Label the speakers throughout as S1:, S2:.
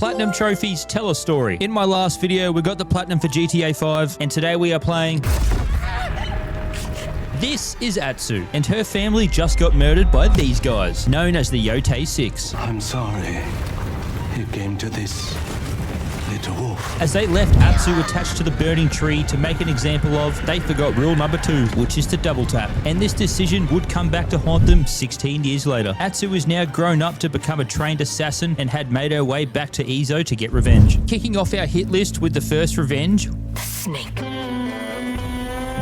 S1: Platinum trophies tell a story. In my last video, we got the Platinum for GTA 5, and today we are playing... This is Atsu, and her family just got murdered by these guys, known as the Yotei 6.
S2: I'm sorry you came to this, little wolf.
S1: As they left Atsu attached to the burning tree to make an example of, they forgot rule number 2, which is to double tap. And this decision would come back to haunt them 16 years later. Atsu is now grown up to become a trained assassin and had made her way back to Izo to get revenge. Kicking off our hit list with the first revenge,
S3: The snake.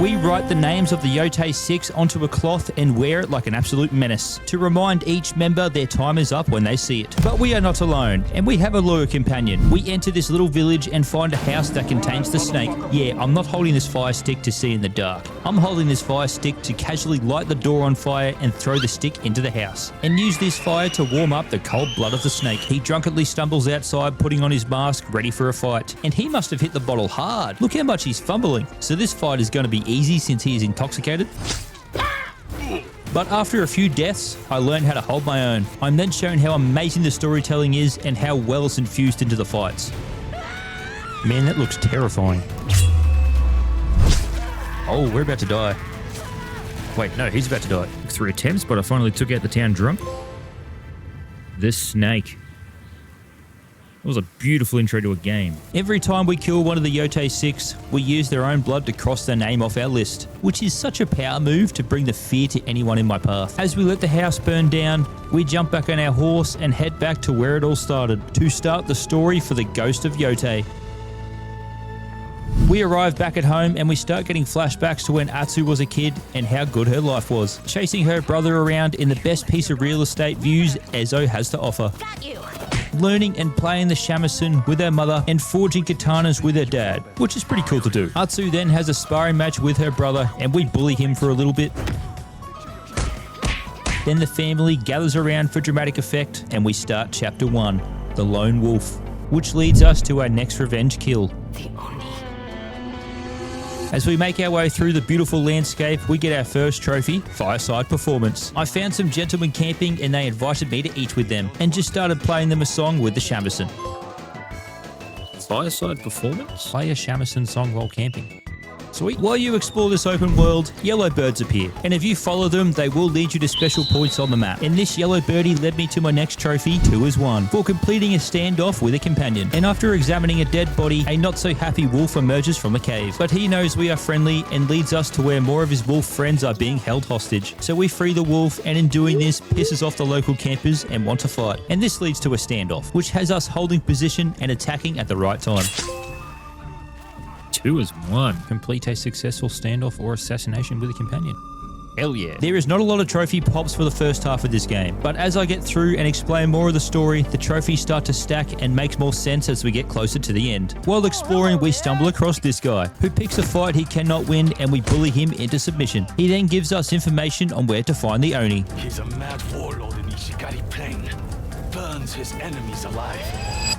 S1: we write the names of the Yotei 6 onto a cloth and wear it like an absolute menace, to remind each member their time is up when they see it. But we are not alone, and we have a loyal companion. We enter this little village and find a house that contains the snake. Yeah, I'm not holding this fire stick to see in the dark. I'm holding this fire stick to casually light the door on fire and throw the stick into the house, and use this fire to warm up the cold blood of the snake. He drunkenly stumbles outside, putting on his mask, ready for a fight. And he must have hit the bottle hard. Look how much he's fumbling. So this fight is going to be easy since he is intoxicated. But after a few deaths, I learned how to hold my own. I'm then shown how amazing the storytelling is and how well it's infused into the fights. Man, that looks terrifying. Oh, we're about to die. Wait, no, he's about to die. 3 attempts, but I finally took out the town drunk. This snake. It was a beautiful intro to a game. Every time we kill one of the Yotei 6, we use their own blood to cross their name off our list, which is such a power move to bring the fear to anyone in my path. As we let the house burn down, we jump back on our horse and head back to where it all started, to start the story for the ghost of Yotei. We arrive back at home and we start getting flashbacks to when Atsu was a kid and how good her life was, chasing her brother around in the best piece of real estate views Ezo has to offer.
S3: Got you.
S1: Learning and playing the shamisen with her mother and forging katanas with her dad, which is pretty cool to do. Atsu then has a sparring match with her brother and we bully him for a little bit. Then the family gathers around for dramatic effect and we start chapter 1, The Lone Wolf, which leads us to our next revenge kill.
S3: The Oni.
S1: As we make our way through the beautiful landscape, we get our first trophy, Fireside Performance. I found some gentlemen camping and they invited me to eat with them and just started playing them a song with the shamisen. Fireside Performance? Play a shamisen song while camping. Sweet. While you explore this open world, yellow birds appear, and if you follow them, they will lead you to special points on the map. And this yellow birdie led me to my next trophy, 2 as 1, for completing a standoff with a companion. And after examining a dead body, a not so happy wolf emerges from the cave. But he knows we are friendly and leads us to where more of his wolf friends are being held hostage. So we free the wolf, and in doing this, pisses off the local campers and want to fight. And this leads to a standoff, which has us holding position and attacking at the right time. 2 as 1. Complete a successful standoff or assassination with a companion. Hell yeah. There is not a lot of trophy pops for the first half of this game, but as I get through and explain more of the story, the trophies start to stack and makes more sense as we get closer to the end. While exploring, we stumble across this guy, who picks a fight he cannot win and we bully him into submission. He then gives us information on where to find the Oni.
S2: He's a mad warlord in Ishigari Plain. Burns his enemies alive.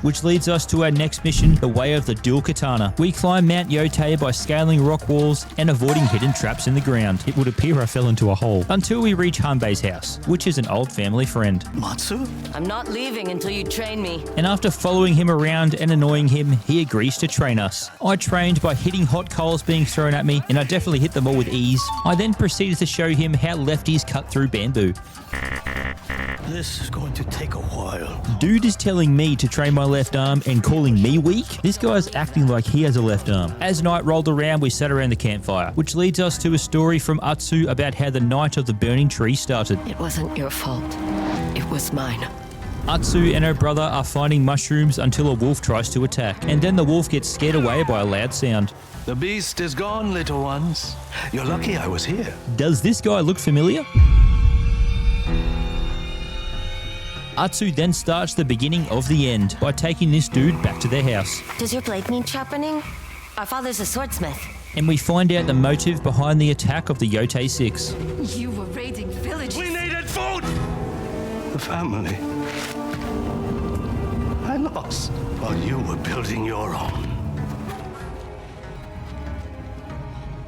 S1: Which leads us to our next mission, the way of the dual katana. We climb Mount Yotei by scaling rock walls and avoiding hidden traps in the ground. It would appear I fell into a hole. Until we reach Hanbei's house, which is an old family friend.
S2: Matsu?
S3: I'm not leaving until you train me.
S1: And after following him around and annoying him, he agrees to train us. I trained by hitting hot coals being thrown at me, and I definitely hit them all with ease. I then proceeded to show him how lefties cut through bamboo.
S2: This is going to take a while.
S1: Dude is telling me to train my left arm and calling me weak? This guy's acting like he has a left arm. As night rolled around, we sat around the campfire, which leads us to a story from Atsu about how the night of the burning tree started.
S3: It wasn't your fault. It was mine.
S1: Atsu and her brother are finding mushrooms until a wolf tries to attack, and then the wolf gets scared away by a loud sound.
S2: The beast is gone, little ones. You're lucky I was here.
S1: Does this guy look familiar? Atsu then starts the beginning of the end by taking this dude back to their house.
S3: Does your blade need sharpening? Our father's a swordsmith.
S1: And we find out the motive behind the attack of the Yotei 6.
S3: You were raiding villages.
S2: We needed food! The family. I lost while you were building your own.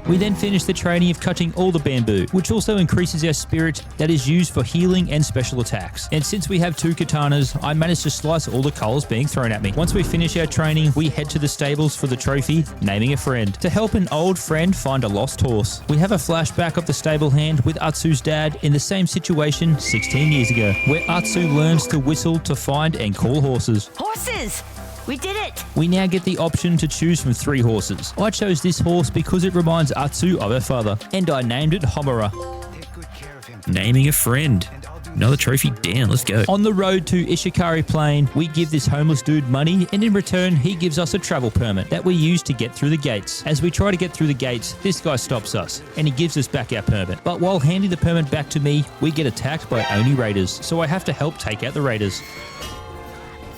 S1: We then finish the training of cutting all the bamboo, which also increases our spirit that is used for healing and special attacks. And since we have 2 katanas, I managed to slice all the coals being thrown at me. Once we finish our training, we head to the stables for the trophy, naming a friend, to help an old friend find a lost horse. We have a flashback of the stable hand with Atsu's dad in the same situation 16 years ago, where Atsu learns to whistle to find and call horses.
S3: Horses! We did it!
S1: We now get the option to choose from 3 horses. I chose this horse because it reminds Atsu of her father, and I named it Homura.
S4: Take good care of him.
S1: Naming a friend. Another trophy down, let's go. On the road to Ishikari Plain, we give this homeless dude money, and in return, he gives us a travel permit that we use to get through the gates. As we try to get through the gates, this guy stops us, and he gives us back our permit. But while handing the permit back to me, we get attacked by Oni raiders, so I have to help take out the raiders.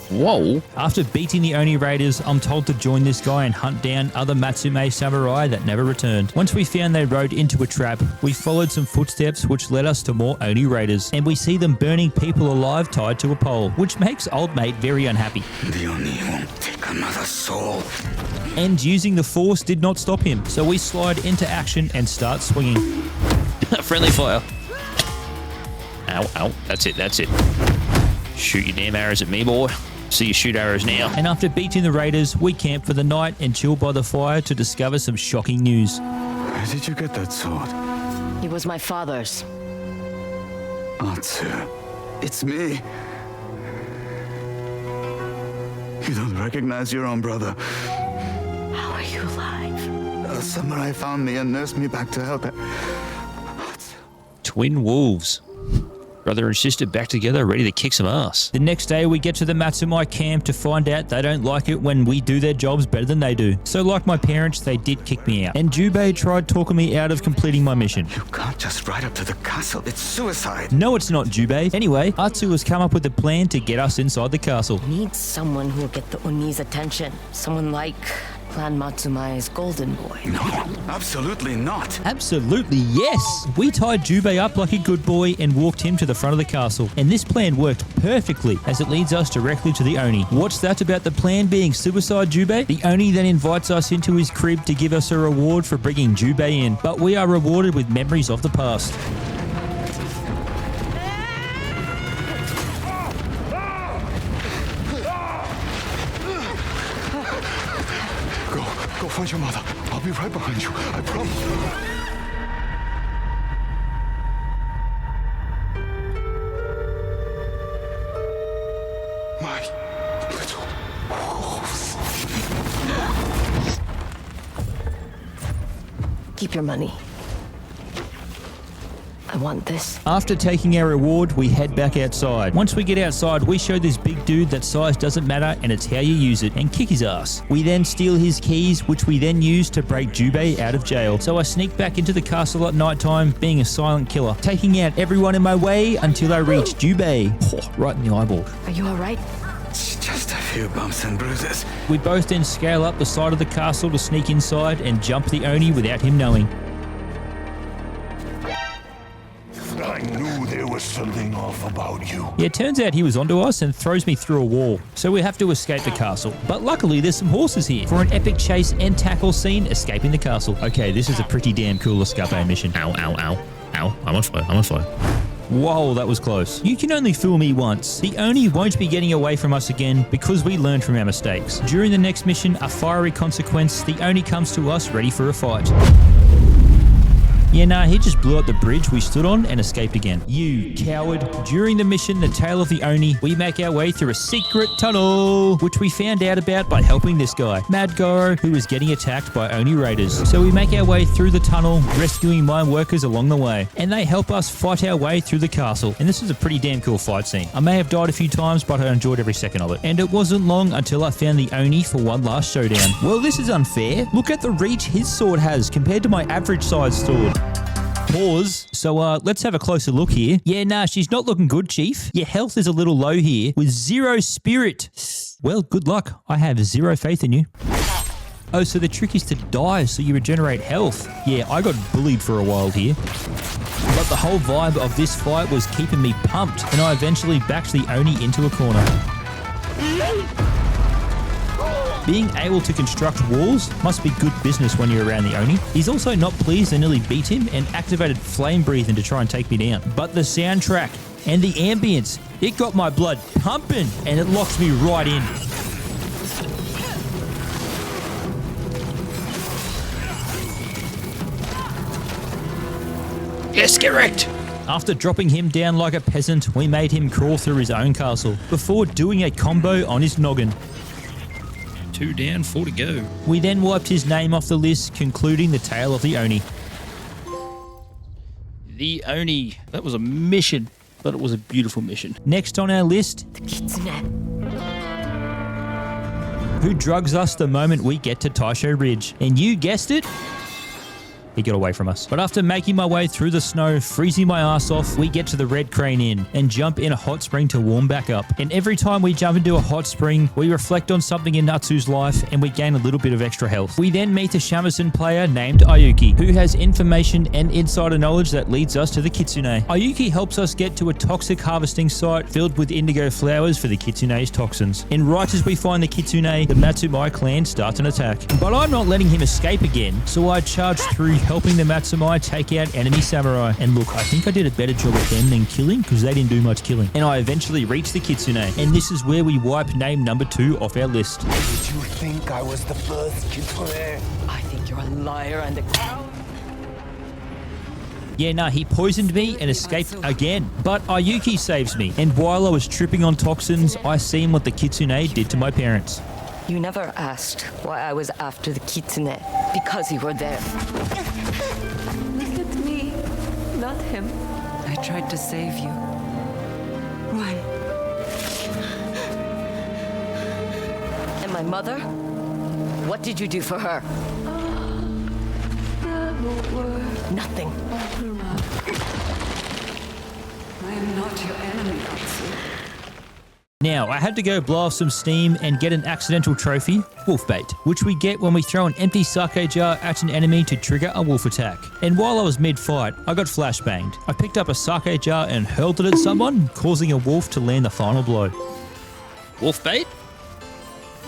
S1: Whoa. After beating the Oni raiders, I'm told to join this guy and hunt down other Matsume samurai that never returned. Once we found they rode into a trap, we followed some footsteps which led us to more Oni raiders, and we see them burning people alive tied to a pole, which makes old mate very unhappy.
S4: The Oni won't take another soul.
S1: And using the force did not stop him, so we slide into action and start swinging. Friendly fire. Ow, ow, that's it. Shoot your damn arrows at me, boy. See you shoot arrows now. And after beating the raiders, we camp for the night and chill by the fire to discover some shocking news.
S4: Where did you get that sword?
S3: He was my father's.
S4: Atsu. It's me. You don't recognize your own brother.
S3: How are you alive?
S4: A samurai found me and nursed me back to health.
S1: Twin wolves. Brother and sister back together, ready to kick some ass. The next day, we get to the Matsumai camp to find out they don't like it when we do their jobs better than they do. So like my parents, they did kick me out. And Jubei tried talking me out of completing my mission.
S4: You can't just ride up to the castle. It's suicide.
S1: No, it's not, Jubei. Anyway, Atsu has come up with a plan to get us inside the castle.
S3: Need someone who will get the Oni's attention. Someone like Clan Matsumai's golden boy.
S4: No, absolutely not.
S1: Absolutely, yes! We tied Jubei up like a good boy and walked him to the front of the castle. And this plan worked perfectly as it leads us directly to the Oni. What's that about the plan being suicide, Jubei? The Oni then invites us into his crib to give us a reward for bringing Jubei in. But we are rewarded with memories of the past.
S4: Go find your mother. I'll be right behind you. I promise. My little wolves.
S3: Keep your money. I want this.
S1: After taking our reward, we head back outside. Once we get outside, we show this big dude that size doesn't matter and it's how you use it, and kick his ass. We then steal his keys, which we then use to break Jubei out of jail. So I sneak back into the castle at nighttime, being a silent killer, taking out everyone in my way until I reach Jubei. Oh, right in the eyeball.
S3: Are you alright?
S4: It's just a few bumps and bruises.
S1: We both then scale up the side of the castle to sneak inside and jump the Oni without him knowing.
S5: I knew there was something off about you.
S1: Yeah, it turns out he was onto us and throws me through a wall. So we have to escape the castle. But luckily, there's some horses here for an epic chase and tackle scene escaping the castle. Okay, this is a pretty damn cool escape mission. Ow, ow, ow. Ow, I'm on fire. Whoa, that was close. You can only fool me once. The Oni won't be getting away from us again because we learned from our mistakes. During the next mission, a fiery consequence, the Oni comes to us ready for a fight. Yeah, nah, he just blew up the bridge we stood on and escaped again. You coward. During the mission, The Tale of the Oni, we make our way through a secret tunnel, which we found out about by helping this guy, Mad Goro, who was getting attacked by Oni raiders. So we make our way through the tunnel, rescuing mine workers along the way, and they help us fight our way through the castle. And this is a pretty damn cool fight scene. I may have died a few times, but I enjoyed every second of it. And it wasn't long until I found the Oni for one last showdown. Well, this is unfair. Look at the reach his sword has compared to my average size sword. Pause. So, let's have a closer look here. Yeah, nah, she's not looking good, Chief. Your health is a little low here with 0 spirit. Well, good luck. I have 0 faith in you. Oh, so the trick is to die so you regenerate health. Yeah, I got bullied for a while here. But the whole vibe of this fight was keeping me pumped, and I eventually backed the Oni into a corner. Being able to construct walls must be good business when you're around the Oni. He's also not pleased I nearly beat him and activated flame breathing to try and take me down. But the soundtrack and the ambience, it got my blood pumping and it locks me right in.
S6: Yes, correct.
S1: After dropping him down like a peasant, we made him crawl through his own castle before doing a combo on his noggin.
S6: 2 down, 4 to go.
S1: We then wiped his name off the list, concluding the tale of the Oni.
S6: The Oni. That was a mission, but it was a beautiful mission.
S1: Next on our list,
S3: The kitsune.
S1: who drugs us the moment we get to Taisho Ridge. And you guessed it, he got away from us. But after making my way through the snow, freezing my ass off, we get to the Red Crane Inn and jump in a hot spring to warm back up. And every time we jump into a hot spring, we reflect on something in Natsu's life and we gain a little bit of extra health. We then meet a shamisen player named Ayuki, who has information and insider knowledge that leads us to the kitsune. Ayuki helps us get to a toxic harvesting site filled with indigo flowers for the kitsune's toxins. And right as we find the kitsune, the Matsumai clan starts an attack. But I'm not letting him escape again, so I charge through helping the Matsumai take out enemy samurai. And look, I think I did a better job at them than killing because they didn't do much killing. And I eventually reached the kitsune. And this is where we wipe name number 2 off our list.
S5: Did you think I was the first kitsune?
S3: I think you're a liar and a coward.
S1: Yeah, nah, he poisoned me and escaped again. But Ayuki saves me. And while I was tripping on toxins, I seen what the kitsune did to my parents.
S3: You never asked why I was after the kitsune. Because you were there.
S7: Look at me, not him. I tried to save you. Run.
S3: And my mother? What did you do for her? Nothing.
S7: I am not your enemy, Natsu.
S1: Now, I had to go blow off some steam and get an accidental trophy, wolf bait, which we get when we throw an empty sake jar at an enemy to trigger a wolf attack. And while I was mid-fight, I got flashbanged. I picked up a sake jar and hurled it at someone, causing a wolf to land the final blow.
S6: Wolf bait?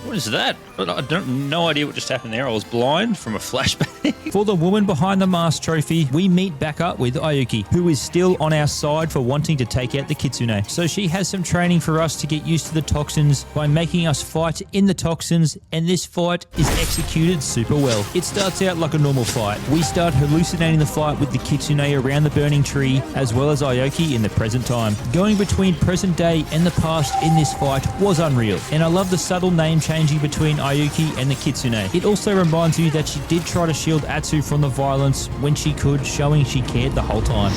S6: What is that? I don't no idea what just happened there. I was blind from a flashbang.
S1: For the woman behind the mask trophy, we meet back up with Ayuki, who is still on our side for wanting to take out the kitsune. So she has some training for us to get used to the toxins by making us fight in the toxins, and this fight is executed super well. It starts out like a normal fight. We start hallucinating the fight with the kitsune around the burning tree, as well as Ayuki in the present time. Going between present day and the past in this fight was unreal, and I love the subtle name changing between Ayuki and the kitsune. It also reminds you that she did try to shield Atsu from the violence when she could, showing she cared the whole time.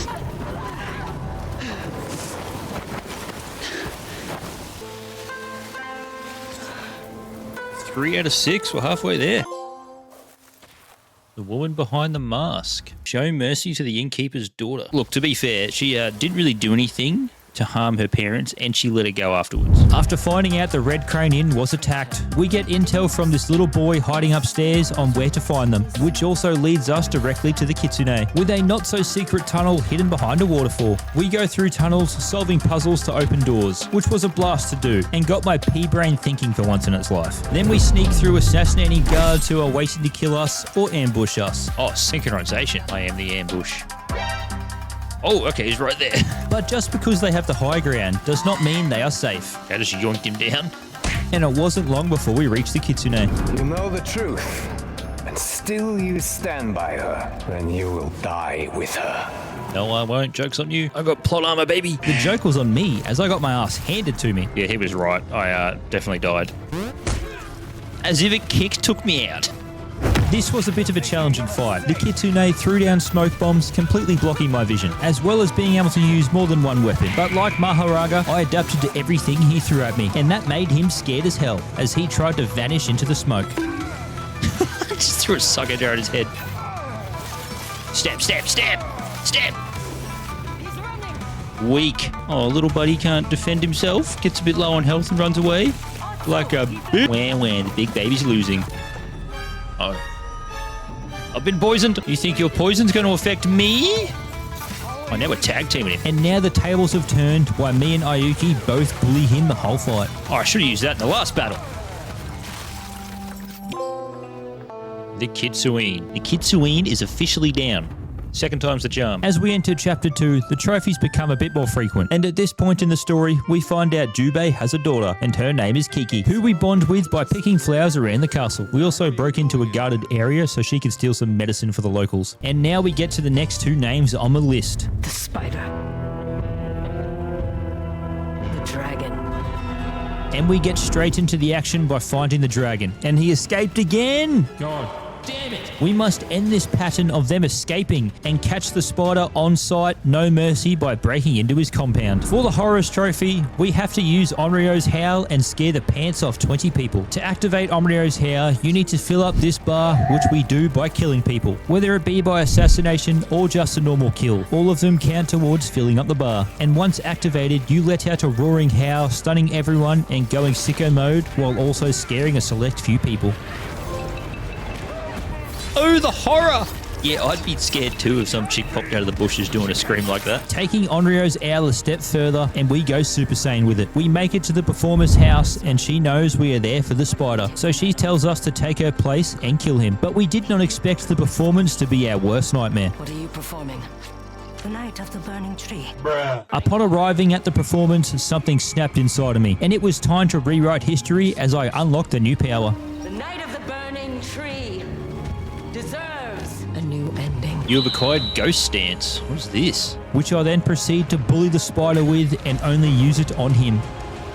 S6: Three out of 6. We're halfway there. The woman behind the mask. Show mercy to the innkeeper's daughter. Look, to be fair, she didn't really do anything to harm her parents, and she let it go afterwards.
S1: After finding out the Red Crane Inn was attacked, we get intel from this little boy hiding upstairs on where to find them, which also leads us directly to the kitsune, with a not-so-secret tunnel hidden behind a waterfall. We go through tunnels, solving puzzles to open doors, which was a blast to do, and got my pea-brain thinking for once in its life. Then we sneak through assassinating guards who are waiting to kill us or ambush us.
S6: Oh, synchronization. I am the ambush. Oh, okay, he's right there.
S1: But just because they have the high ground does not mean they are safe.
S6: How does she yoink him down?
S1: And it wasn't long before we reached the kitsune.
S8: You know the truth, and still you stand by her, then you will die with her.
S6: No, I won't. Joke's on you. I got plot armor, baby.
S1: The joke was on me as I got my ass handed to me.
S6: Yeah, he was right. I definitely died. As if a kick took me out.
S1: This was a bit of a challenging fight. The kitsune threw down smoke bombs, completely blocking my vision, as well as being able to use more than one weapon. But like Maharaga, I adapted to everything he threw at me, and that made him scared as hell, as he tried to vanish into the smoke.
S6: Just threw a sucker jar at his head. Stab, stab, stab, stab. Weak. Oh, little buddy can't defend himself. Gets a bit low on health and runs away. Like a big... Wah, the big baby's losing. Oh. I've been poisoned. You think your poison's going to affect me? Oh, now we're tag teaming him.
S1: And now the tables have turned while me and Ayuki both bully him the whole fight.
S6: Oh, I should have used that in the last battle. The Kitsune. The Kitsune is officially down. Second time's the charm.
S1: As we enter chapter 2, the trophies become a bit more frequent. And at this point in the story, we find out Jubei has a daughter, and her name is Kiki, who we bond with by picking flowers around the castle. We also broke into a guarded area so she could steal some medicine for the locals. And now we get to the next 2 names on the list.
S3: The spider. The dragon.
S1: And we get straight into the action by finding the dragon. And he escaped again! God damn it! We must end this pattern of them escaping and catch the spider on sight, no mercy, by breaking into his compound. For the Horrors trophy, we have to use Onryo's Howl and scare the pants off 20 people. To activate Onryo's Howl, you need to fill up this bar, which we do by killing people. Whether it be by assassination or just a normal kill, all of them count towards filling up the bar. And once activated, you let out a roaring howl, stunning everyone and going sicko mode, while also scaring a select few people.
S6: Oh, the horror! Yeah, I'd be scared too if some chick popped out of the bushes doing a scream like that.
S1: Taking Onryo's owl a step further, and we go Super Saiyan with it. We make it to the performer's house, and she knows we are there for the spider. So she tells us to take her place and kill him. But we did not expect the performance to be our worst nightmare.
S3: What are you performing? The Night of the Burning Tree.
S1: Upon arriving at the performance, something snapped inside of me, and it was time to rewrite history as I unlocked a new power.
S3: The Night of the Burning Tree deserves a new ending.
S6: You have acquired Ghost Stance. What is this?
S1: Which I then proceed to bully the spider with and only use it on him.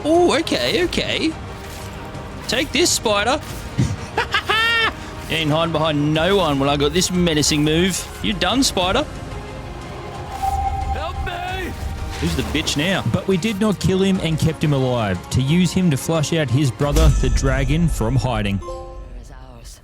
S6: Oh, okay. Take this, spider. You ain't hiding behind no one when I got this menacing move. You done, spider?
S2: Help me!
S6: Who's the bitch now?
S1: But we did not kill him and kept him alive, to use him to flush out his brother, the dragon, from hiding.
S3: Where is ours?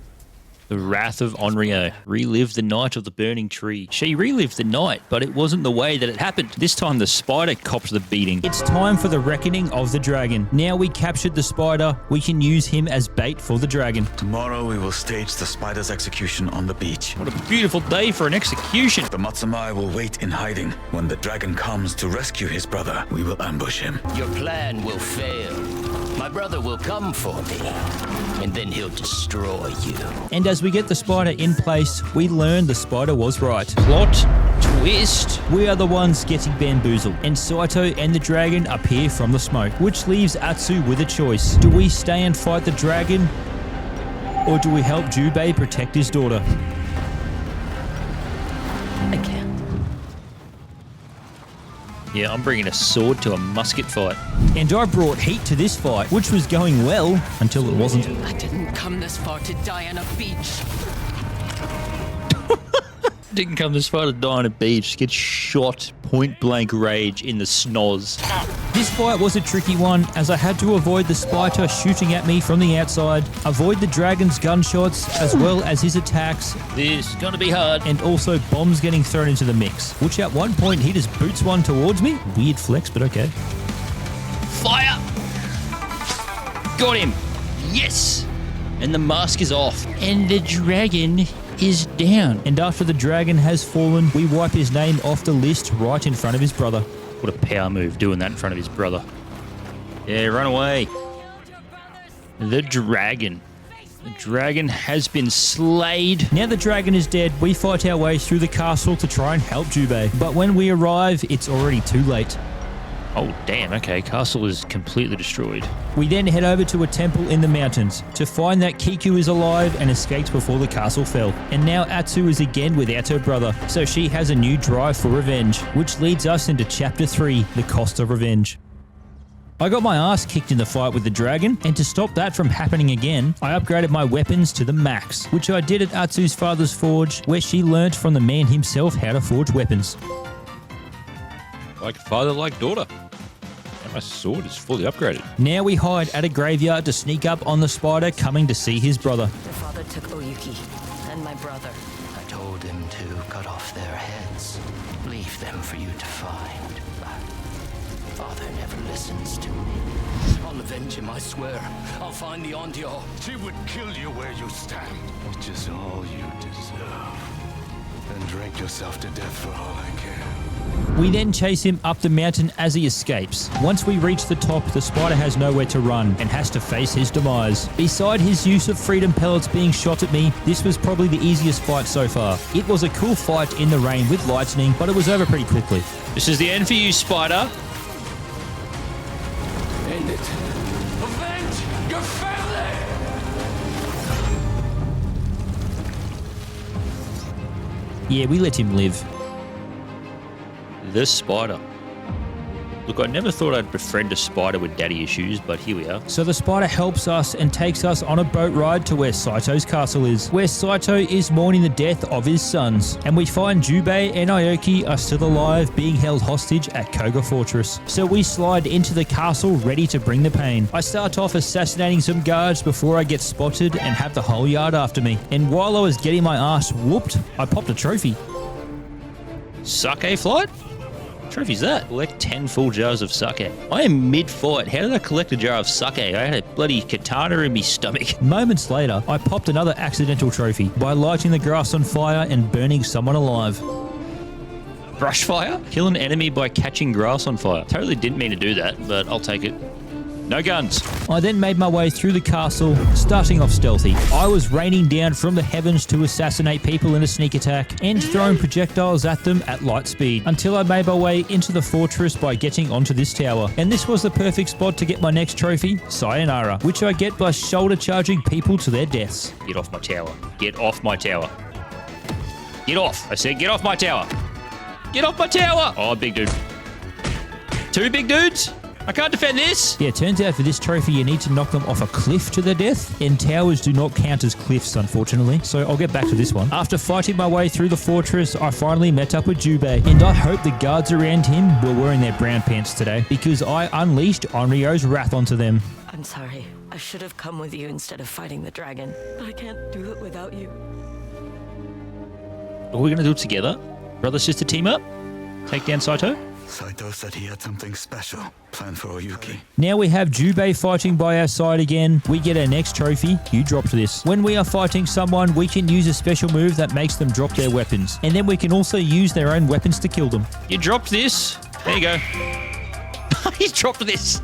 S6: The Wrath of Onryo. Relive the Night of the Burning Tree. She relived the night, but it wasn't the way that it happened. This time the spider copped the beating.
S1: It's time for the reckoning of the dragon. Now we captured the spider, we can use him as bait for the dragon.
S4: Tomorrow we will stage the spider's execution on the beach.
S6: What a beautiful day for an execution.
S4: The Matsumai will wait in hiding. When the dragon comes to rescue his brother, we will ambush him.
S9: Your plan will fail. My brother will come for me, and then he'll destroy you.
S1: And as we get the spider in place, we learn the spider was right.
S6: Plot twist.
S1: We are the ones getting bamboozled, and Saito and the dragon appear from the smoke, which leaves Atsu with a choice. Do we stay and fight the dragon, or do we help Jubei protect his daughter?
S3: I can't.
S6: Yeah, I'm bringing a sword to a musket fight.
S1: And I brought heat to this fight, which was going well until it wasn't.
S7: I didn't come this far to die on a beach.
S6: Didn't come this far to die on a beach. Get shot point blank rage in the snoz.
S1: This fight was a tricky one, as I had to avoid the spider shooting at me from the outside, avoid the dragon's gunshots, as well as his attacks,
S6: This is gonna be hard.
S1: and also bombs getting thrown into the mix, which at one point he just boots one towards me. Weird flex, but okay.
S6: Fire! Got him! Yes! And the mask is off. And the dragon is down.
S1: And after the dragon has fallen, we wipe his name off the list right in front of his brother.
S6: What a power move, doing that in front of his brother. Yeah, run away. The dragon. The dragon has been slayed.
S1: Now the dragon is dead, we fight our way through the castle to try and help Jubei. But when we arrive, it's already too late.
S6: Oh, damn, okay. Castle is completely destroyed.
S1: We then head over to a temple in the mountains to find that Kiku is alive and escaped before the castle fell. And now Atsu is again without her brother, so she has a new drive for revenge, which leads us into Chapter 3, The Cost of Revenge. I got my ass kicked in the fight with the dragon, and to stop that from happening again, I upgraded my weapons to the max, which I did at Atsu's father's forge, where she learnt from the man himself how to forge weapons.
S6: Like father, like daughter. And my sword is fully upgraded.
S1: Now we hide at a graveyard to sneak up on the spider coming to see his brother.
S3: Your father took Oyuki and my brother.
S9: I told him to cut off their heads, leave them for you to find. But father never listens to me. I'll avenge him, I swear. I'll find the Onryo.
S5: She would kill you where you stand, which is all you deserve.
S2: And drink yourself to death for all I care.
S1: We then chase him up the mountain as he escapes. Once we reach the top, the spider has nowhere to run and has to face his demise. Beside his use of freedom pellets being shot at me, this was probably the easiest fight so far. It was a cool fight in the rain with lightning, but it was over pretty quickly.
S6: This is the end for you, Spider.
S2: End it. Avenge your family!
S1: Yeah, we let him live.
S6: The spider. Look, I never thought I'd befriend a spider with daddy issues, but here we are.
S1: So the spider helps us and takes us on a boat ride to where Saito's castle is, where Saito is mourning the death of his sons. And we find Jubei and Aoki are still alive, being held hostage at Koga Fortress. So we slide into the castle ready to bring the pain. I start off assassinating some guards before I get spotted and have the whole yard after me. And while I was getting my ass whooped, I popped a trophy.
S6: Sake flight? Trophy's that? Collect 10 full jars of sake. I am mid-fight. How did I collect a jar of sake? I had a bloody katana in my stomach.
S1: Moments later, I popped another accidental trophy by lighting the grass on fire and burning someone alive.
S6: Brush fire? Kill an enemy by catching grass on fire. Totally didn't mean to do that, but I'll take it. No guns.
S1: I then made my way through the castle, starting off stealthy. I was raining down from the heavens to assassinate people in a sneak attack and throwing projectiles at them at light speed until I made my way into the fortress by getting onto this tower. And this was the perfect spot to get my next trophy, Sayonara, which I get by shoulder charging people to their deaths.
S6: Get off my tower. Get off my tower. Get off. I said get off my tower. Get off my tower. Oh, big dude. Two big dudes? I can't defend this.
S1: Yeah, it turns out for this trophy you need to knock them off a cliff to their death, and towers do not count as cliffs, unfortunately. So I'll get back to this one. After fighting my way through the fortress, I finally met up with Jubei, and I hope the guards around him were wearing their brown pants today, because I unleashed Onryo's wrath onto them.
S3: I'm sorry. I should have come with you instead of fighting the dragon. But I can't do it without you.
S6: Are we going to do it together? Brother-sister team up? Take down Saito?
S4: Saito said he had something special planned for Oyuki.
S1: Now we have Jubei fighting by our side again. We get our next trophy. You dropped this. When we are fighting someone, we can use a special move that makes them drop their weapons. And then we can also use their own weapons to kill them.
S6: You dropped this. There you go. He's dropped this.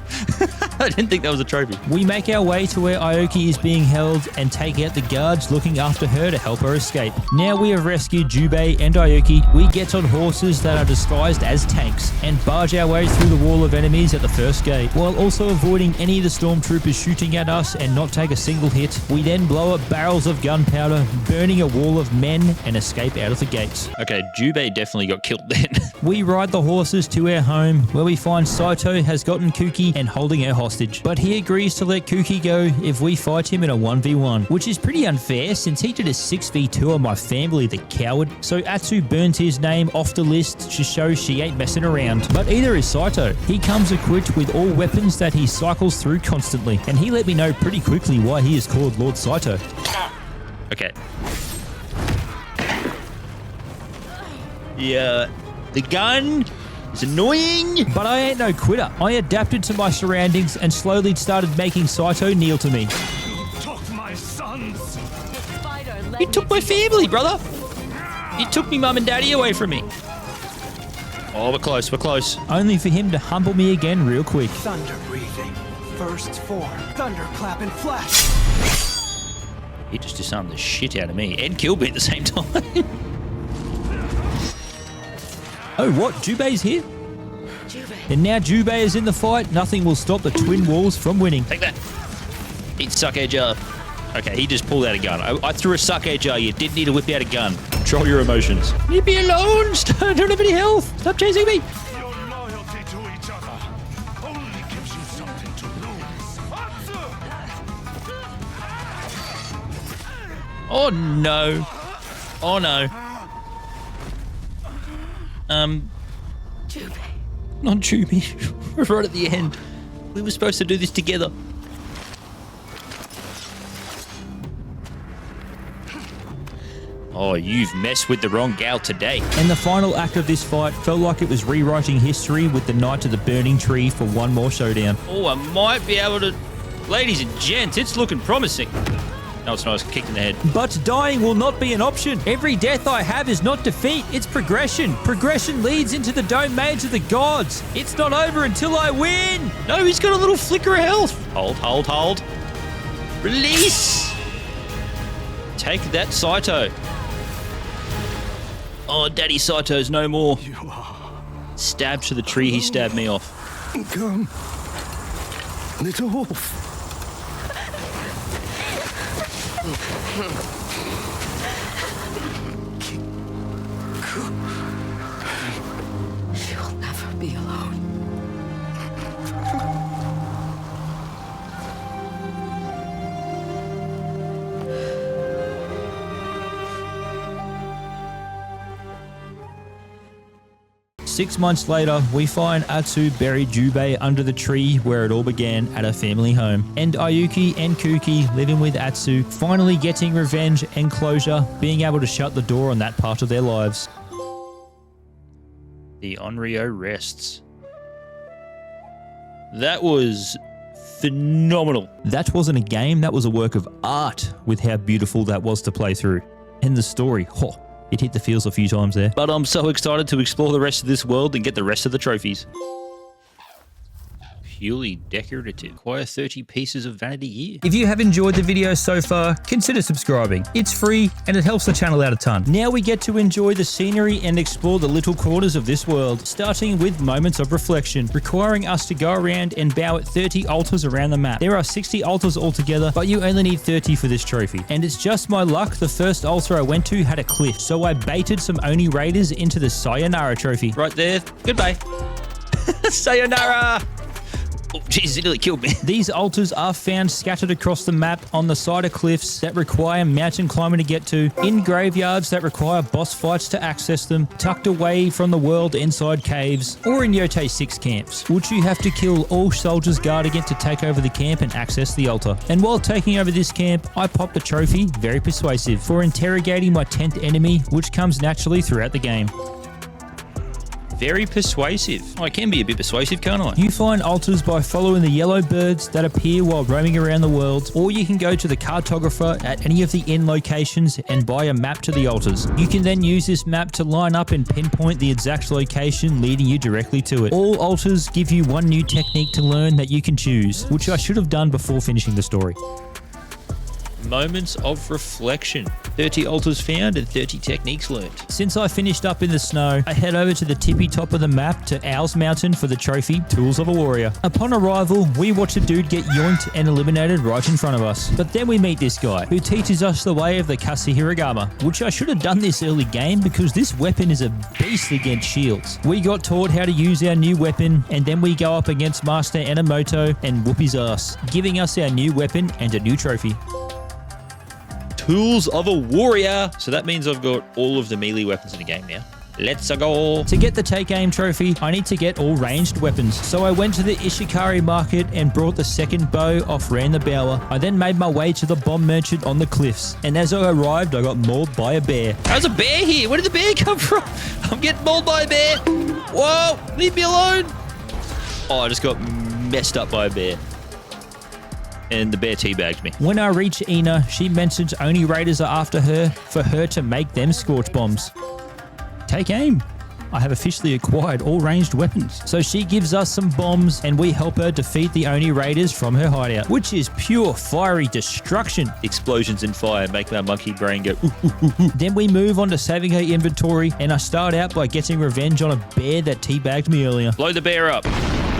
S6: I didn't think that was a trophy.
S1: We make our way to where Aoki is being held and take out the guards looking after her to help her escape. Now we have rescued Jubei and Aoki. We get on horses that are disguised as tanks and barge our way through the wall of enemies at the first gate, while also avoiding any of the stormtroopers shooting at us and not take a single hit. We then blow up barrels of gunpowder, burning a wall of men, and escape out of the gates.
S6: Okay, Jubei definitely got killed then.
S1: We ride the horses to our home, where we find Saito has gotten Kuki and holding her hostage. But he agrees to let Kuki go if we fight him in a 1v1, which is pretty unfair since he did a 6v2 on my family, the coward. So Atsu burns his name off the list to show she ain't messing around. But either is Saito. He comes equipped with all weapons that he cycles through constantly, and he let me know pretty quickly why he is called Lord Saito.
S6: Okay. Yeah, the gun is annoying.
S1: But I ain't no quitter. I adapted to my surroundings and slowly started making Saito kneel to me.
S5: Took my sons.
S6: You took my family, brother. You took me mum and daddy away from me. Oh, we're close, we're close.
S1: Only for him to humble me again real quick.
S10: Thunder breathing. Bursts form. Thunderclap and flash.
S6: He just disarmed the shit out of me and killed me at the same time.
S1: Oh, what? Jubei's here?
S3: Jubei.
S1: And now Jubei is in the fight. Nothing will stop the twin walls from winning.
S6: Take that. Eat sake jar. Okay, he just pulled out a gun. I threw a sake jar. You didn't need to whip out a gun. Control your emotions. Leave me alone. I don't have any health. Stop chasing me.
S5: Your loyalty to each other only gives you something to lose.
S6: Oh, no. Oh, no.
S3: Jubei.
S6: Not Jubei. We're right at the end. We were supposed to do this together. Oh, you've messed with the wrong gal today.
S1: And the final act of this fight felt like it was rewriting history with the Knight of the Burning Tree for one more showdown.
S6: Oh, I might be able to... Ladies and gents, it's looking promising. No, it's not. It's kicked in the head.
S1: But dying will not be an option. Every death I have is not defeat, it's progression. Progression leads into the domains of the gods. It's not over until I win.
S6: No, he's got a little flicker of health. Hold. Release. Take that, Saito. Oh, Daddy Saito's no more. Stabbed to the tree he stabbed me off.
S5: Come, little wolf.
S3: She will never be alone.
S1: 6 months later, we find Atsu buried Jubei under the tree where it all began at her family home. And Ayuki and Kuki, living with Atsu, finally getting revenge and closure, being able to shut the door on that part of their lives.
S6: The Onryo rests. That was phenomenal.
S1: That wasn't a game, that was a work of art with how beautiful that was to play through. And the story, it hit the feels a few times there.
S6: But I'm so excited to explore the rest of this world and get the rest of the trophies. Purely decorative. Acquire 30 pieces of vanity gear.
S1: If you have enjoyed the video so far, consider subscribing. It's free and it helps the channel out a ton. Now we get to enjoy the scenery and explore the little corners of this world, starting with moments of reflection, requiring us to go around and bow at 30 altars around the map. There are 60 altars altogether, but you only need 30 for this trophy. And it's just my luck, the first altar I went to had a cliff, so I baited some Oni raiders into the Sayonara trophy.
S6: Right there. Goodbye. Sayonara! Oh, jeez, it nearly killed me.
S1: These altars are found scattered across the map on the side of cliffs that require mountain climbing to get to, in graveyards that require boss fights to access them, tucked away from the world inside caves, or in Yotei 6 camps, which you have to kill all soldiers guarding it to take over the camp and access the altar. And while taking over this camp, I popped a trophy, very persuasive, for interrogating my 10th enemy, which comes naturally throughout the game.
S6: Very persuasive. I can be a bit persuasive, can't I?
S1: You find altars by following the yellow birds that appear while roaming around the world, or you can go to the cartographer at any of the inn locations and buy a map to the altars. You can then use this map to line up and pinpoint the exact location, leading you directly to it. All altars give you one new technique to learn that you can choose, which I should have done before finishing the story.
S6: Moments of reflection. 30 altars found and 30 techniques learned.
S1: Since I finished up in the snow, I head over to the tippy top of the map to Owl's Mountain for the trophy, Tools of a Warrior. Upon arrival, we watch a dude get yoinked and eliminated right in front of us. But then we meet this guy, who teaches us the way of the Kasehiragama, which I should have done this early game because this weapon is a beast against shields. We got taught how to use our new weapon, and then we go up against Master Enomoto and whoop his ass, giving us our new weapon and a new trophy.
S6: Tools of a Warrior. So that means I've got all of the melee weapons in the game now. Let's go.
S1: To get the Take Aim trophy, I need to get all ranged weapons. So I went to the Ishikari market and brought the second bow off Ran the Bower. I then made my way to the bomb merchant on the cliffs. And as I arrived, I got mauled by a bear.
S6: There's a bear here. Where did the bear come from? I'm getting mauled by a bear. Whoa, leave me alone. Oh, I just got messed up by a bear. And the bear teabagged me.
S1: When I reach Ina, she mentions Oni raiders are after her for her to make them scorch bombs. Take aim. I have officially acquired all ranged weapons. So she gives us some bombs and we help her defeat the Oni raiders from her hideout, which is pure fiery destruction.
S6: Explosions and fire make my monkey brain go ooh, ooh, ooh, ooh.
S1: Then we move on to saving her inventory, and I start out by getting revenge on a bear that teabagged me earlier.
S6: Blow the bear up.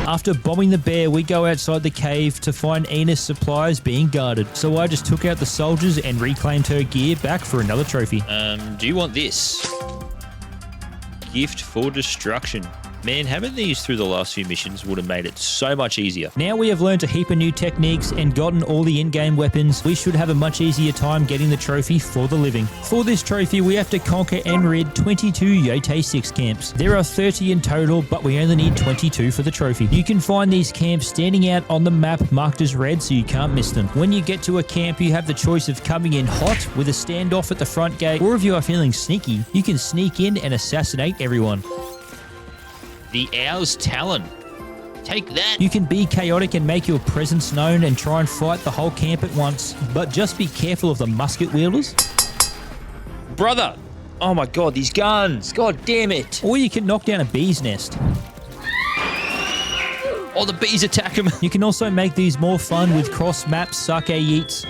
S1: After bombing the bear, we go outside the cave to find Ina's supplies being guarded. So I just took out the soldiers and reclaimed her gear back for another trophy.
S6: Do you want this? Gift for destruction. Man, having these through the last few missions would have made it so much easier.
S1: Now we have learned a heap of new techniques and gotten all the in-game weapons, we should have a much easier time getting the trophy for the living. For this trophy, we have to conquer and rid 22 Yotei 6 camps. There are 30 in total, but we only need 22 for the trophy. You can find these camps standing out on the map marked as red, so you can't miss them. When you get to a camp, you have the choice of coming in hot with a standoff at the front gate, or if you are feeling sneaky, you can sneak in and assassinate everyone.
S6: The Owl's Talon. Take that.
S1: You can be chaotic and make your presence known and try and fight the whole camp at once, but just be careful of the musket wielders.
S6: Brother. Oh my god, these guns. God damn it.
S1: Or you can knock down a bee's nest.
S6: Oh, the bees attack him.
S1: You can also make these more fun with cross maps, sake yeets.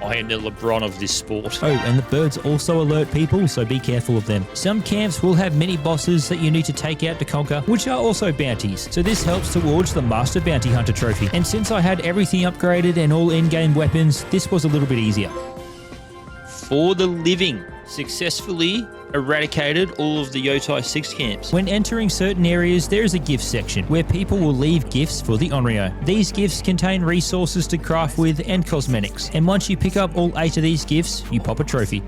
S6: I am the LeBron of this sport.
S1: Oh, and the birds also alert people, so be careful of them. Some camps will have mini bosses that you need to take out to conquer, which are also bounties. So this helps towards the Master Bounty Hunter trophy. And since I had everything upgraded and all in-game weapons, this was a little bit easier.
S6: For the living. Successfully eradicated all of the Yotei 6 camps.
S1: When entering certain areas, there is a gift section where people will leave gifts for the Onryo. These gifts contain resources to craft with and cosmetics. And once you pick up all 8 of these gifts, you pop a trophy.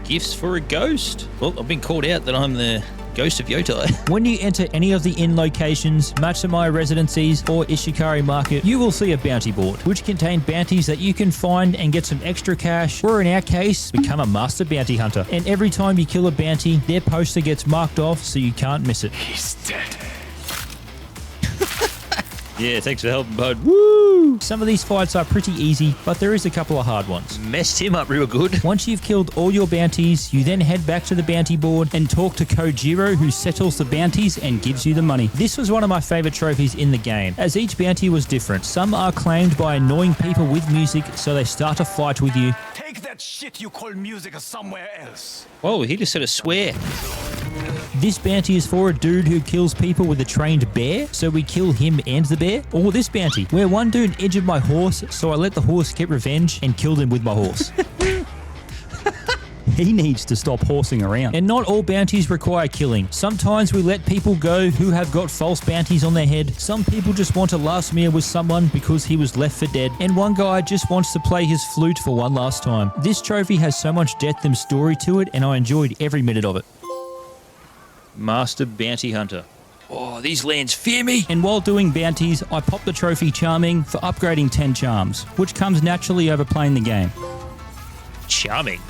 S6: Gifts for a ghost. Well, I've been called out that I'm the ghost of Yotei.
S1: When you enter any of the inn locations, Matsumai residencies, or Ishikari Market, you will see a bounty board, which contain bounties that you can find and get some extra cash, or in our case, become a Master Bounty Hunter. And every time you kill a bounty, their poster gets marked off so you can't miss it.
S2: He's dead.
S6: Yeah, thanks for helping, bud.
S1: Woo! Some of these fights are pretty easy, but there is a couple of hard ones.
S6: Messed him up real good.
S1: Once you've killed all your bounties, you then head back to the bounty board and talk to Kojiro, who settles the bounties and gives you the money. This was one of my favorite trophies in the game, as each bounty was different. Some are claimed by annoying people with music, so they start a fight with you.
S2: Take that shit you call music somewhere else.
S6: Whoa, he just said a swear.
S1: This bounty is for a dude who kills people with a trained bear, so we kill him and the bear. Or this bounty, where one dude injured my horse, so I let the horse get revenge and killed him with my horse. He needs to stop horsing around. And not all bounties require killing. Sometimes we let people go who have got false bounties on their head. Some people just want a last meal with someone because he was left for dead. And one guy just wants to play his flute for one last time. This trophy has so much depth and story to it, and I enjoyed every minute of it.
S6: Master Bounty Hunter. Oh, these lands fear me.
S1: And while doing bounties, I popped the trophy Charming for upgrading 10 charms, which comes naturally over playing the game.
S6: Charming.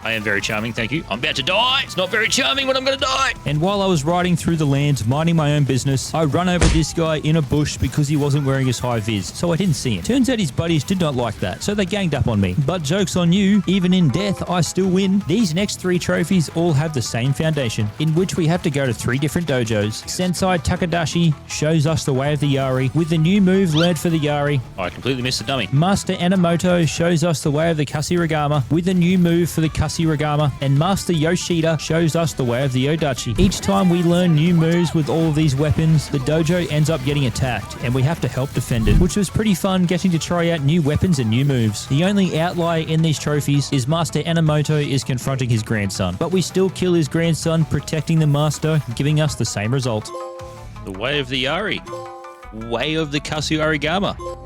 S6: I am very charming, thank you. I'm about to die. It's not very charming when I'm going to die.
S1: And while I was riding through the lands, minding my own business, I run over this guy in a bush because he wasn't wearing his high vis, so I didn't see him. Turns out his buddies did not like that, so they ganged up on me. But joke's on you, even in death, I still win. These next 3 trophies all have the same foundation, in which we have to go to 3 different dojos. Sensei Takadashi shows us the way of the Yari, with the new move learned for the Yari.
S6: I completely missed the dummy.
S1: Master Enomoto shows us the way of the Kasiragama, with a new move for the Kasiragama, and Master Yoshida shows us the way of the Odachi. Each time we learn new moves with all of these weapons, the dojo ends up getting attacked, and we have to help defend it, which was pretty fun getting to try out new weapons and new moves. The only outlier in these trophies is Master Enomoto is confronting his grandson, but we still kill his grandson, protecting the master, giving us the same result.
S6: The way of the Yari. Way of the Kasiragama.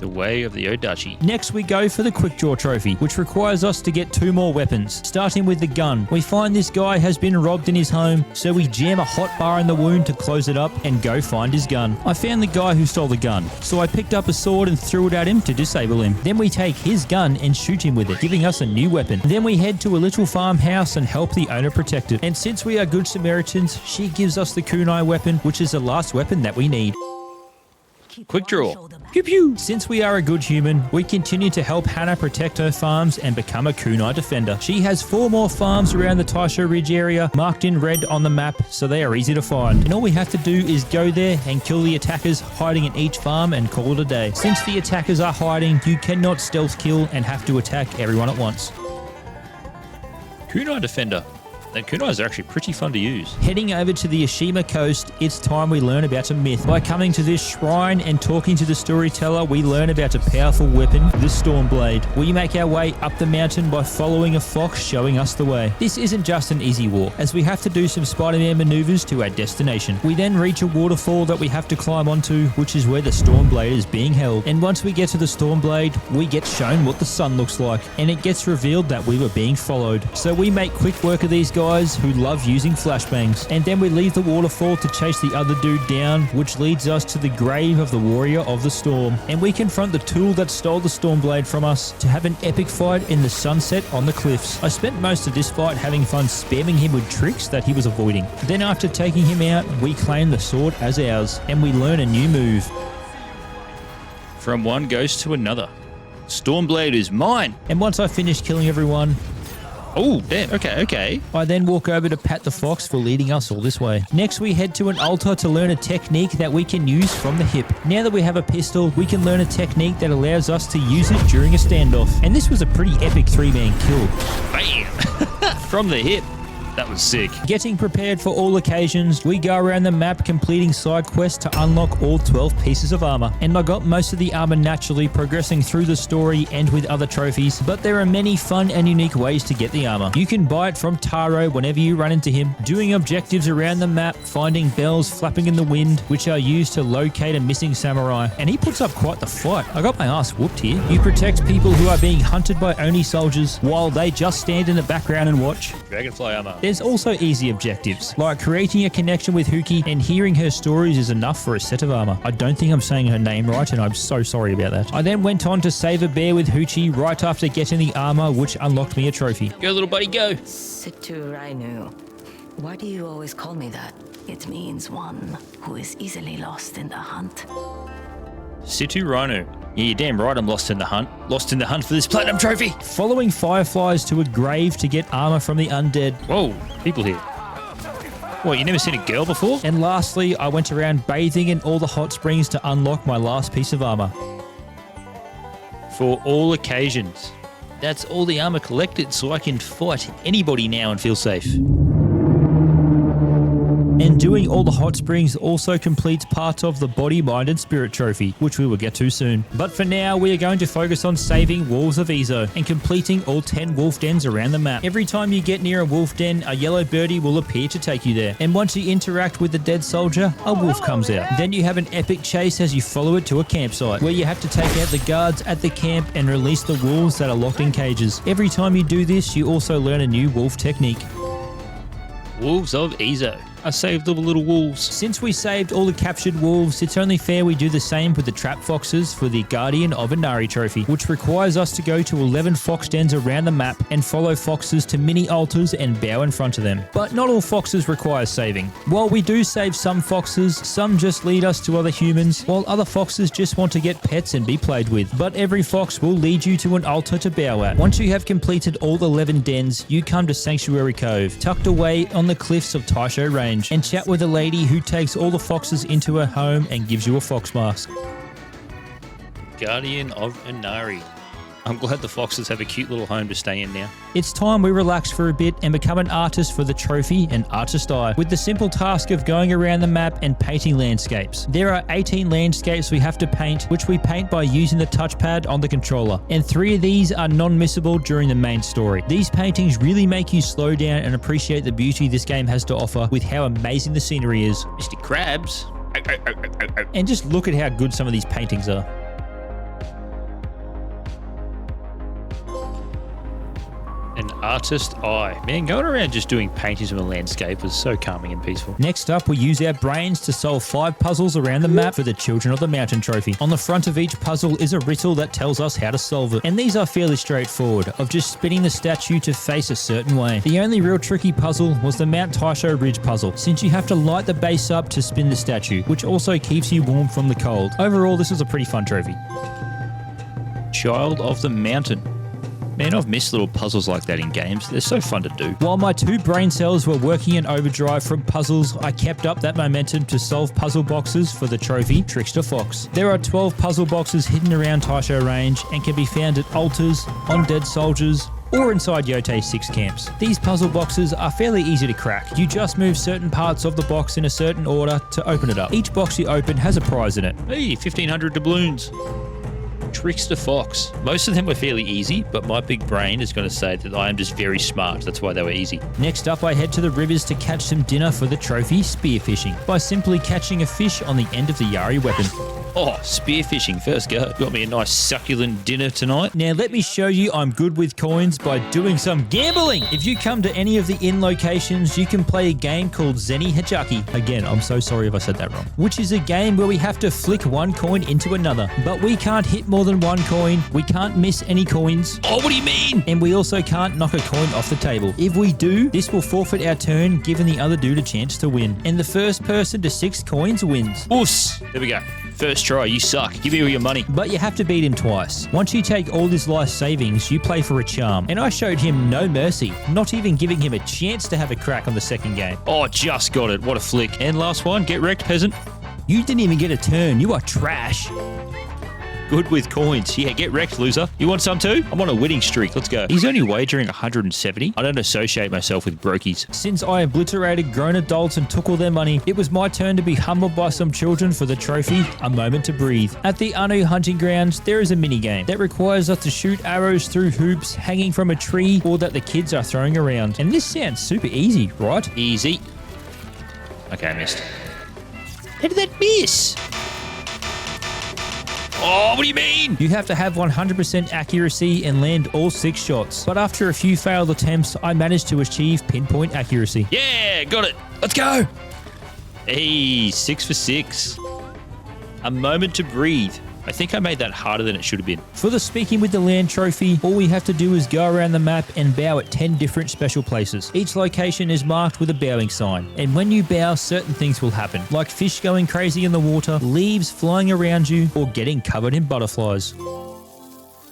S6: The way of the Odachi.
S1: Next we go for the Quick Draw Trophy, which requires us to get 2 more weapons, starting with the gun. We find this guy has been robbed in his home, so we jam a hot bar in the wound to close it up and go find his gun. I found the guy who stole the gun, so I picked up a sword and threw it at him to disable him. Then we take his gun and shoot him with it, giving us a new weapon. Then we head to a little farmhouse and help the owner protect it. And since we are good Samaritans, she gives us the kunai weapon, which is the last weapon that we need.
S6: Quick draw.
S1: Pew pew. Since we are a good human, we continue to help Hannah protect her farms and become a kunai defender. She has 4 more farms around the Taisho Ridge area, marked in red on the map, so they are easy to find. And all we have to do is go there and kill the attackers hiding in each farm and call it a day. Since the attackers are hiding, you cannot stealth kill and have to attack everyone at once.
S6: Kunai defender. And kunais are actually pretty fun to use.
S1: Heading over to the Ashima coast, it's time we learn about a myth. By coming to this shrine and talking to the storyteller, we learn about a powerful weapon, the Stormblade. We make our way up the mountain by following a fox showing us the way. This isn't just an easy walk, as we have to do some Spider-Man maneuvers to our destination. We then reach a waterfall that we have to climb onto, which is where the Stormblade is being held. And once we get to the Stormblade, we get shown what the sun looks like, and it gets revealed that we were being followed. So we make quick work of these guys guys who love using flashbangs. And then we leave the waterfall to chase the other dude down, which leads us to the grave of the Warrior of the Storm. And we confront the tool that stole the Stormblade from us to have an epic fight in the sunset on the cliffs. I spent most of this fight having fun spamming him with tricks that he was avoiding. Then after taking him out, we claim the sword as ours, and we learn a new move.
S6: From one ghost to another. Stormblade is mine.
S1: And once I finish killing everyone,
S6: oh, damn. Okay.
S1: I then walk over to pat the fox for leading us all this way. Next, we head to an altar to learn a technique that we can use from the hip. Now that we have a pistol, we can learn a technique that allows us to use it during a standoff. And this was a pretty epic 3-man kill.
S6: Bam! From the hip. That was sick.
S1: Getting prepared for all occasions, we go around the map completing side quests to unlock all 12 pieces of armor. And I got most of the armor naturally progressing through the story and with other trophies, but there are many fun and unique ways to get the armor. You can buy it from Taro whenever you run into him, doing objectives around the map, finding bells flapping in the wind, which are used to locate a missing samurai. And he puts up quite the fight. I got my ass whooped here. You protect people who are being hunted by Oni soldiers while they just stand in the background and watch.
S6: Dragonfly armor.
S1: There's also easy objectives, like creating a connection with Huki, and hearing her stories is enough for a set of armor. I don't think I'm saying her name right, and I'm so sorry about that. I then went on to save a bear with Huchi right after getting the armor, which unlocked me a trophy.
S6: Go, little buddy, go.
S3: Situ Rainu. Why do you always call me that? It means one who is easily lost in the hunt.
S6: Situ Rhino. Yeah, you're damn right I'm lost in the hunt. Lost in the hunt for this platinum trophy.
S1: Following fireflies to a grave to get armor from the undead.
S6: Whoa, people here. What, you never seen a girl before?
S1: And lastly, I went around bathing in all the hot springs to unlock my last piece of armor.
S6: For all occasions. That's all the armor collected, so I can fight anybody now and feel safe.
S1: And doing all the hot springs also completes parts of the body, mind, and spirit trophy, which we will get to soon. But for now, we are going to focus on saving Wolves of Ezo and completing all 10 wolf dens around the map. Every time you get near a wolf den, a yellow birdie will appear to take you there. And once you interact with the dead soldier, a wolf comes out. Then you have an epic chase as you follow it to a campsite, where you have to take out the guards at the camp and release the wolves that are locked in cages. Every time you do this, you also learn a new wolf technique.
S6: Wolves of Ezo. I saved all the little wolves.
S1: Since we saved all the captured wolves, it's only fair we do the same with the trap foxes for the Guardian of Inari trophy, which requires us to go to 11 fox dens around the map and follow foxes to mini altars and bow in front of them. But not all foxes require saving. While we do save some foxes, some just lead us to other humans, while other foxes just want to get pets and be played with. But every fox will lead you to an altar to bow at. Once you have completed all 11 dens, you come to Sanctuary Cove, tucked away on the cliffs of Taisho Range, and chat with a lady who takes all the foxes into her home and gives you a fox mask.
S6: Guardian of Inari. I'm glad the foxes have a cute little home to stay in now.
S1: It's time we relax for a bit and become an artist for the trophy and Artist Eye, with the simple task of going around the map and painting landscapes. There are 18 landscapes we have to paint, which we paint by using the touchpad on the controller, and 3 of these are non-missable during the main story. These paintings really make you slow down and appreciate the beauty this game has to offer with how amazing the scenery is.
S6: Mr. Krabs.
S1: And just look at how good some of these paintings are.
S6: An Artist Eye. Man, going around just doing paintings of a landscape is so calming and peaceful.
S1: Next up, we use our brains to solve 5 puzzles around the map for the Children of the Mountain trophy. On the front of each puzzle is a riddle that tells us how to solve it. And these are fairly straightforward, of just spinning the statue to face a certain way. The only real tricky puzzle was the Mount Taisho Ridge puzzle, since you have to light the base up to spin the statue, which also keeps you warm from the cold. Overall, this was a pretty fun trophy.
S6: Child of the Mountain. Man, I've missed little puzzles like that in games. They're so fun to do.
S1: While my 2 brain cells were working in overdrive from puzzles, I kept up that momentum to solve puzzle boxes for the trophy Trickster Fox. There are 12 puzzle boxes hidden around Taisho Range and can be found at altars, on dead soldiers, or inside Yotei 6 camps. These puzzle boxes are fairly easy to crack. You just move certain parts of the box in a certain order to open it up. Each box you open has a prize in it.
S6: Hey, 1,500 doubloons. Trickster Fox. Most of them were fairly easy, but my big brain is going to say that I am just very smart. That's why they were easy.
S1: Next up, I head to the rivers to catch some dinner for the trophy spearfishing by simply catching a fish on the end of the Yari weapon.
S6: Oh, spearfishing. First go. Got me a nice succulent dinner tonight.
S1: Now let me show you I'm good with coins by doing some gambling. If you come to any of the inn locations, you can play a game called Zenny Hachaki. Again, I'm so sorry if I said that wrong. Which is a game where we have to flick one coin into another. But we can't hit more than one coin. We can't miss any coins.
S6: Oh, what do you mean?
S1: And we also can't knock a coin off the table. If we do, this will forfeit our turn, giving the other dude a chance to win. And the first person to 6 coins wins.
S6: Oos. There we go. First try, you suck. Give me all your money.
S1: But you have to beat him twice. Once you take all his life savings, you play for a charm. And I showed him no mercy, not even giving him a chance to have a crack on the second game.
S6: Oh, just got it. What a flick. And last one, get wrecked, peasant.
S1: You didn't even get a turn. You are trash.
S6: Good with coins. Yeah, get wrecked, loser. You want some too? I'm on a winning streak. Let's go. He's only wagering 170. I don't associate myself with brokies.
S1: Since I obliterated grown adults and took all their money, it was my turn to be humbled by some children for the trophy, A Moment to Breathe. At the Anu hunting grounds, there is a minigame that requires us to shoot arrows through hoops hanging from a tree or that the kids are throwing around. And this sounds super easy, right?
S6: Easy. Okay, I missed. How did that miss? Oh, what do you mean?
S1: You have to have 100% accuracy and land all 6 shots. But after a few failed attempts, I managed to achieve pinpoint accuracy.
S6: Yeah, got it. Let's go. Hey, 6 for 6. A Moment to Breathe. I think I made that harder than it should have been.
S1: For the Speaking with the Land trophy, all we have to do is go around the map and bow at 10 different special places. Each location is marked with a bowing sign. And when you bow, certain things will happen, like fish going crazy in the water, leaves flying around you, or getting covered in butterflies.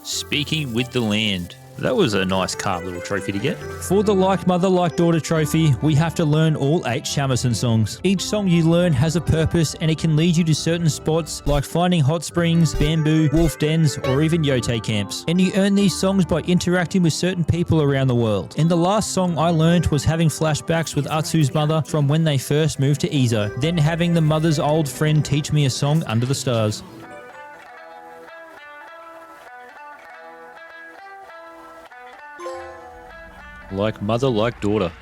S6: Speaking with the Land. That was a nice calm little trophy to get.
S1: For the Like Mother Like Daughter trophy, we have to learn all 8 shamisen songs. Each song you learn has a purpose and it can lead you to certain spots like finding hot springs, bamboo, wolf dens, or even Yotei camps. And you earn these songs by interacting with certain people around the world. And the last song I learned was having flashbacks with Atsu's mother from when they first moved to Izo. Then having the mother's old friend teach me a song under the stars.
S6: Like mother, like daughter.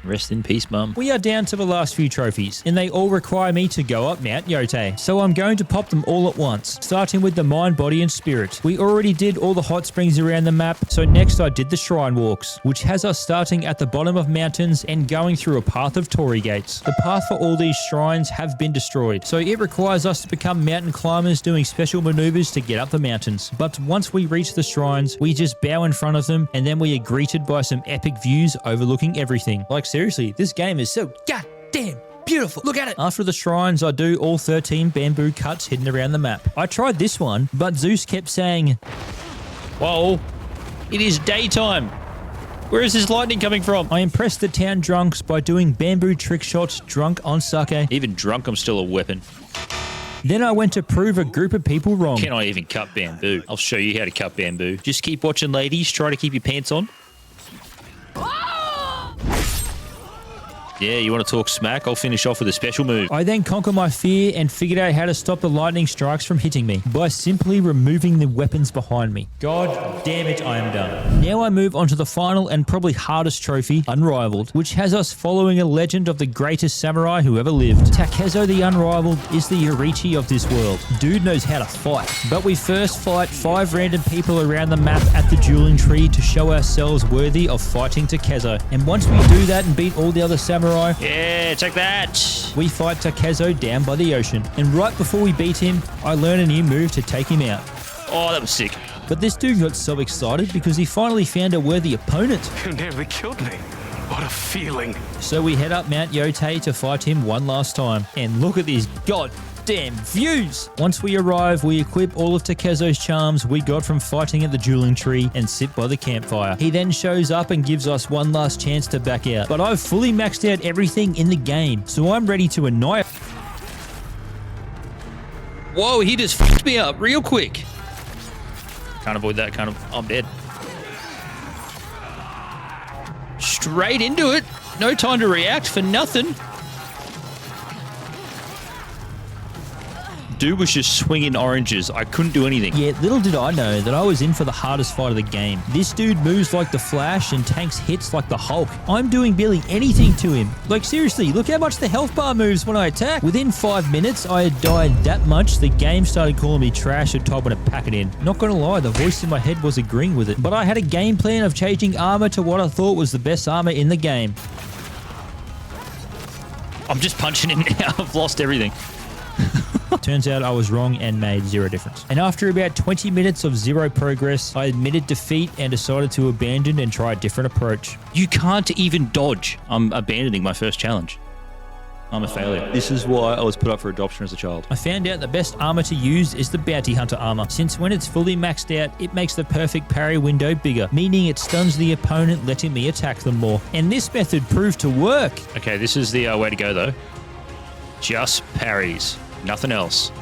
S6: Rest in peace, Mum.
S1: We are down to the last few trophies, and they all require me to go up Mount Yotei. So I'm going to pop them all at once, starting with the mind, body, and spirit. We already did all the hot springs around the map, so next I did the shrine walks, which has us starting at the bottom of mountains and going through a path of Torii gates. The path for all these shrines have been destroyed, so it requires us to become mountain climbers doing special maneuvers to get up the mountains. But once we reach the shrines, we just bow in front of them, and then we are greeted by some epic views overlooking everything. Like seriously, this game is so goddamn beautiful. Look at it. After the shrines, I do all 13 bamboo cuts hidden around the map. I tried this one, but Zeus kept saying,
S6: "Whoa, it is daytime. Where is this lightning coming from?"
S1: I impressed the town drunks by doing bamboo trick shots drunk on sake.
S6: Even drunk, I'm still a weapon.
S1: Then I went to prove a group of people wrong.
S6: Can I even cut bamboo? I'll show you how to cut bamboo. Just keep watching, ladies. Try to keep your pants on. Yeah, you want to talk smack? I'll finish off with a special move.
S1: I then conquered my fear and figured out how to stop the lightning strikes from hitting me by simply removing the weapons behind me. God damn it, I am done. Now I move on to the final and probably hardest trophy, Unrivaled, which has us following a legend of the greatest samurai who ever lived. Takezo the Unrivaled is the Yorichi of this world. Dude knows how to fight. But we first fight 5 random people around the map at the dueling tree to show ourselves worthy of fighting Takezo. And once we do that and beat all the other samurai,
S6: yeah, check that.
S1: we fight Takezo down by the ocean. And right before we beat him, I learn a new move to take him out.
S6: Oh, that was sick.
S1: But this dude got so excited because he finally found a worthy opponent.
S5: You nearly killed me. What a feeling.
S1: So we head up Mount Yotei to fight him one last time. And look at these goddamn views. Once we arrive, we equip all of Takezo's charms we got from fighting at the dueling tree and sit by the campfire. He then shows up and gives us one last chance to back out. But I've fully maxed out everything in the game, so I'm ready to annihilate.
S6: Whoa, he just fucked me up real quick. Can't avoid that, I'm dead. Straight into it. No time to react for nothing. dude was just swinging oranges. I couldn't do anything.
S1: Yeah, little did I know that I was in for the hardest fight of the game. This dude moves like the Flash and tanks hits like the Hulk. I'm doing barely anything to him. Like seriously, look how much the health bar moves when I attack. Within 5 minutes, I had died that much, the game started calling me trash and told me to pack it in. Not gonna lie, the voice in my head was agreeing with it. But I had a game plan of changing armor to what I thought was the best armor in the game.
S6: I'm just punching him now. I've lost everything.
S1: Turns out I was wrong and made zero difference. And after about 20 minutes of zero progress, I admitted defeat and decided to abandon and try a different approach.
S6: You can't even dodge. I'm abandoning my first challenge. I'm a failure. This is why I was put up for adoption as a child.
S1: I found out the best armor to use is the bounty hunter armor, since when it's fully maxed out, it makes the perfect parry window bigger, meaning it stuns the opponent, letting me attack them more. And this method proved to work.
S6: Okay, this is the way to go though. Just parries. Nothing else.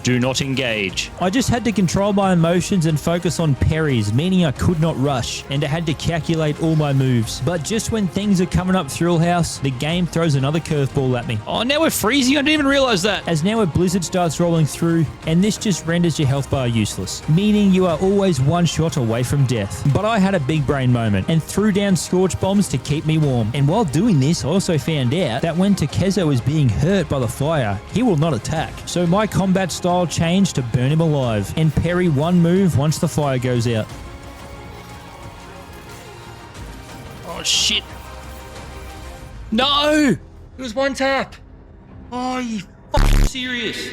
S6: Do not engage.
S1: I just had to control my emotions and focus on parries, meaning I could not rush, and I had to calculate all my moves. But just when things are coming up Thrill House, the game throws another curveball at me.
S6: Oh, now we're freezing? I didn't even realize that.
S1: As now a blizzard starts rolling through, and this just renders your health bar useless, meaning you are always one shot away from death. But I had a big brain moment, and threw down scorch bombs to keep me warm. And while doing this, I also found out that when Takezo is being hurt by the fire, he will not attack. So my combat style changed to burn him alive and parry one move once the fire goes out.
S6: Oh shit. No! It was one tap. Oh, you f***ing serious?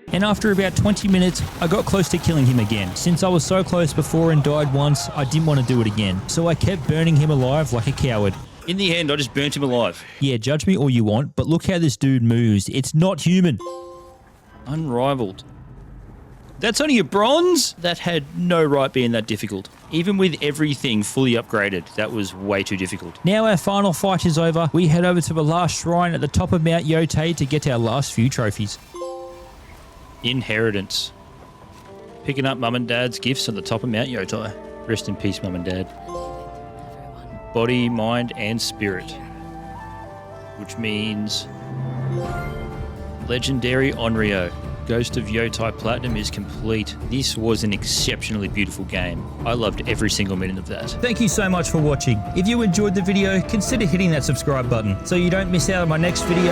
S1: And after about 20 minutes, I got close to killing him again. Since I was so close before and died once, I didn't want to do it again. So I kept burning him alive like a coward.
S6: In the end, I just burnt him alive.
S1: Yeah, judge me all you want, but look how this dude moves. It's not human.
S6: Unrivaled. That's only a bronze? That had no right being that difficult. Even with everything fully upgraded, that was way too difficult.
S1: Now our final fight is over. We head over to the last shrine at the top of Mount Yotei to get our last few trophies.
S6: Inheritance. Picking up Mum and Dad's gifts at the top of Mount Yotei. Rest in peace, Mum and Dad. Body, mind, and spirit. Which means... Legendary Onryo. Ghost of Yotei Platinum is complete. This was an exceptionally beautiful game. I loved every single minute of that.
S1: Thank you so much for watching. If you enjoyed the video, consider hitting that subscribe button so you don't miss out on my next video.